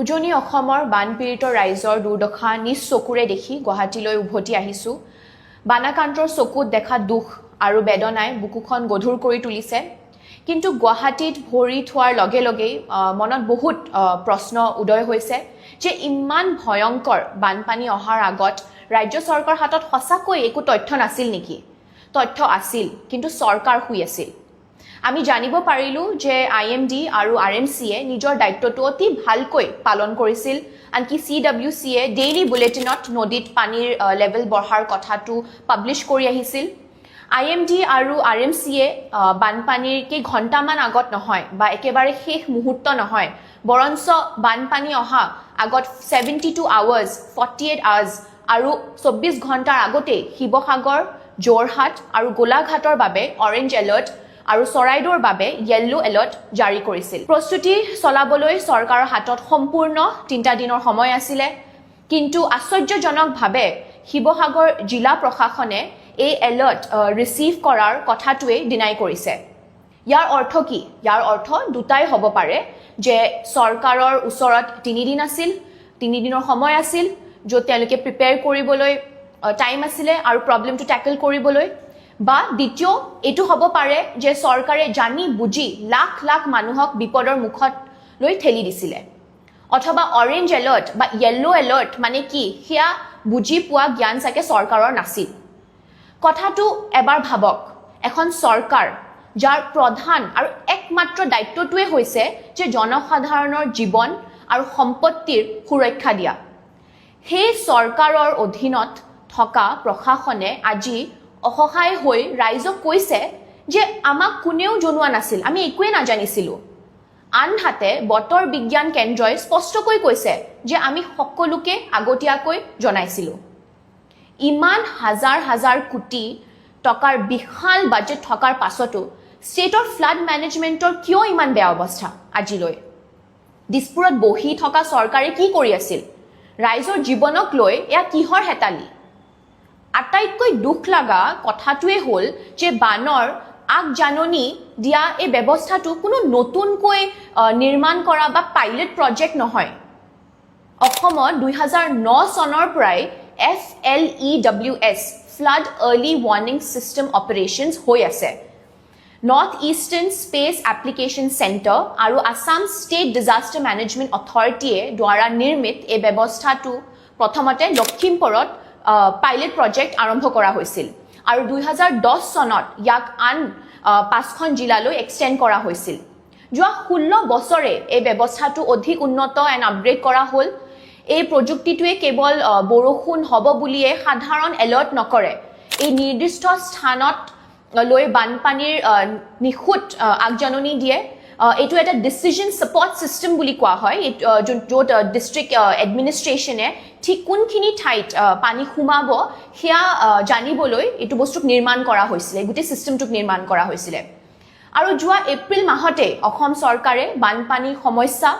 উজনি অসমৰ বানপীড়িত ৰাইজৰ দুৰ্দশা নিজ চকুৰে দেখি গুৱাহাটীলৈ উভতি আহিছোঁ। বানাকান্তৰ চকুত দেখা দুখ আৰু বেদনাই বুকুখন গধুৰ কৰি তুলিছে। কিন্তু গুৱাহাটীত ভৰি থোৱাৰ লগে লগেই মনত বহুত প্ৰশ্ন উদয় হৈছে যে ইমান ভয়ংকৰ বানপানী অহাৰ আগত ৰাজ্য চৰকাৰৰ হাতত সঁচাকৈ একো তথ্য নাছিল নেকি? তথ্য আছিল, কিন্তু চৰকাৰ শুই আছিল। আমি জানিব পাৰিলোঁ যে IMD আৰু RMCয়ে নিজৰ দায়িত্বটো অতি ভালকৈ পালন কৰিছিল। আনকি CWCয়ে ডেইলি বুলেটিনত নদীত পানীৰ লেভেল বঢ়াৰ কথাটো পাব্লিছ কৰি আহিছিল। IMD আৰু RMCয়ে বানপানীৰ কেইঘণ্টামান আগত নহয় বা একেবাৰে শেষ মুহূৰ্ত নহয়, বৰঞ্চ বানপানী অহা আগত 72 আৱাৰ্ছ, 48 আৱাৰ্ছ আৰু 24 ঘণ্টাৰ আগতেই শিৱসাগৰ, যোৰহাট আৰু গোলাঘাটৰ বাবে অৰেঞ্জ এলাৰ্ট আৰু চৰাইদেউৰ বাবে য়েল্লো এলাৰ্ট জাৰি কৰিছিল। প্ৰস্তুতি চলাবলৈ চৰকাৰৰ হাতত সম্পূৰ্ণ 3টা দিনৰ সময় আছিলে, কিন্তু আশ্চৰ্যজনকভাৱে শিৱসাগৰ জিলা প্ৰশাসনে এই এলাৰ্ট ৰিচিভ কৰাৰ কথাটোৱেই ডিনাই কৰিছে। ইয়াৰ অৰ্থ কি? ইয়াৰ অৰ্থ দুটাই হ'ব পাৰে যে চৰকাৰৰ ওচৰত 3 দিন আছিল, 3 দিনৰ সময় আছিল, য'ত তেওঁলোকে প্ৰিপেয়াৰ কৰিবলৈ টাইম আছিলে আৰু প্ৰব্লেমটো টেকল কৰিবলৈ, বা দ্বিতীয় এইটো হ'ব পাৰে যে চৰকাৰে জানি বুজি লাখ লাখ মানুহক বিপদৰ মুখত লৈ ঠেলি দিছিলে। অথবা অৰেঞ্জ এলাৰ্ট বা য়েল্লো এলাৰ্ট মানে কি সেয়া বুজি পোৱা জ্ঞান চাগে চৰকাৰৰ নাছিল। কথাটো এবাৰ ভাবক, এখন চৰকাৰ যাৰ প্ৰধান আৰু একমাত্ৰ দায়িত্বটোৱে হৈছে যে জনসাধাৰণৰ জীৱন আৰু সম্পত্তিৰ সুৰক্ষা দিয়া, সেই চৰকাৰৰ অধীনত থকা প্ৰশাসনে আজি অসহায় হৈ ৰাইজক কৈছে যে আমাক কোনেও জনোৱা নাছিল, আমি একোৱে নাজানিছিলোঁ। আনহাতে বতৰ বিজ্ঞান কেন্দ্ৰই স্পষ্টকৈ কৈছে যে আমি সকলোকে আগতীয়াকৈ জনাইছিলোঁ। ইমান হাজাৰ হাজাৰ কোটি টকাৰ বিশাল বাজেট থকাৰ পাছতো ষ্টেটৰ ফ্লাড মেনেজমেণ্টৰ কিয় ইমান বেয়া অৱস্থা আজিলৈ? দিছপুৰত বহি থকা চৰকাৰে কি কৰি আছিল? ৰাইজৰ জীৱনক লৈ এয়া কিহৰ হেতালি? আটাইতকৈ দুখ লগা কথাটোৱে হ'ল যে বানৰ আগজাননী দিয়া এই ব্যৱস্থাটো কোনো নতুনকৈ নিৰ্মাণ কৰা বা পাইলট প্ৰজেক্ট নহয়। অসমত 2009 চনৰ পৰাই FLEWS flood early warning system operations হৈ আছে। North eastern space application centre আৰু আছাম ষ্টেট ডিজাষ্টাৰ মেনেজমেণ্ট অথৰিটিয়ে দ্বাৰা নিৰ্মিত এই ব্যৱস্থাটো প্ৰথমতে লখিমপুৰত পাইলট প্ৰজেক্ট আৰম্ভ কৰা হৈছিল আৰু 2010 চনত ইয়াক আন 5খন জিলালৈ এক্সটেণ্ড কৰা হৈছিল। যোৱা 16 বছৰে এই ব্যৱস্থাটো অধিক উন্নত এণ্ড আপগ্ৰেড কৰা হ'ল। এই প্ৰযুক্তিটোৱে কেৱল বৰষুণ হ'ব বুলিয়ে সাধাৰণ এলাৰ্ট নকৰে, এই নিৰ্দিষ্ট স্থানত লৈ বানপানীৰ নিখুঁত আগজাননী দিয়ে। এইটো এটা ডিচিজন ছাপৰ্ট ছিষ্টেম বুলি কোৱা হয়, য'ত ডিষ্ট্ৰিক্ট এডমিনিষ্ট্ৰেশ্যনে ঠিক কোনখিনি ঠাইত পানী সোমাব সেয়া জানিবলৈ এইটো বস্তুক নিৰ্মাণ কৰা হৈছিলে, গোটেই ছিষ্টেমটোক নিৰ্মাণ কৰা হৈছিলে। আৰু যোৱা এপ্ৰিল মাহতে অসম চৰকাৰে বানপানীৰ সমস্যা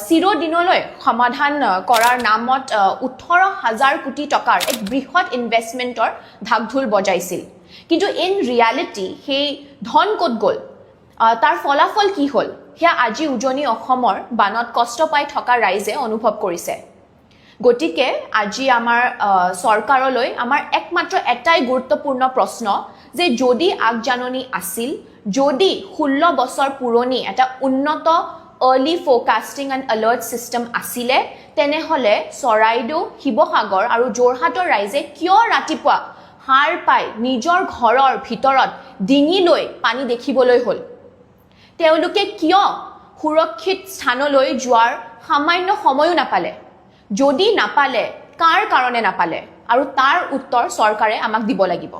চিৰদিনলৈ সমাধান কৰাৰ নামত 18,000 কোটি টকাৰ এক বৃহৎ ইনভেষ্টমেণ্টৰ ঢাকঢোল বজাইছিল। কিন্তু ইন ৰিয়েলিটি সেই ধন ক'ত গ'ল? তাৰ ফলাফল কি হ'ল সেয়া আজি উজনি অসমৰ বানত কষ্ট পাই থকা ৰাইজে অনুভৱ কৰিছে। গতিকে আজি আমাৰ চৰকাৰলৈ আমাৰ একমাত্ৰ এটাই গুৰুত্বপূৰ্ণ প্ৰশ্ন যে যদি আগজাননী আছিল, যদি 16 বছৰ পুৰণি এটা উন্নত early forecasting and alert system আছিলে, তেনেহ'লে চৰাইদেউ, শিৱসাগৰ আৰু যোৰহাটৰ ৰাইজে কিয় ৰাতিপুৱা সাৰ পাই নিজৰ ঘৰৰ ভিতৰত ডিঙি লৈ পানী দেখিবলৈ হ'ল? তেওঁলোকে কিয় সুৰক্ষিত স্থানলৈ যোৱাৰ সামান্য সময়ো নাপালে? যদি নাপালে, কাৰ কাৰণে নাপালে? আৰু তাৰ উত্তৰ চৰকাৰে আমাক দিব লাগিব।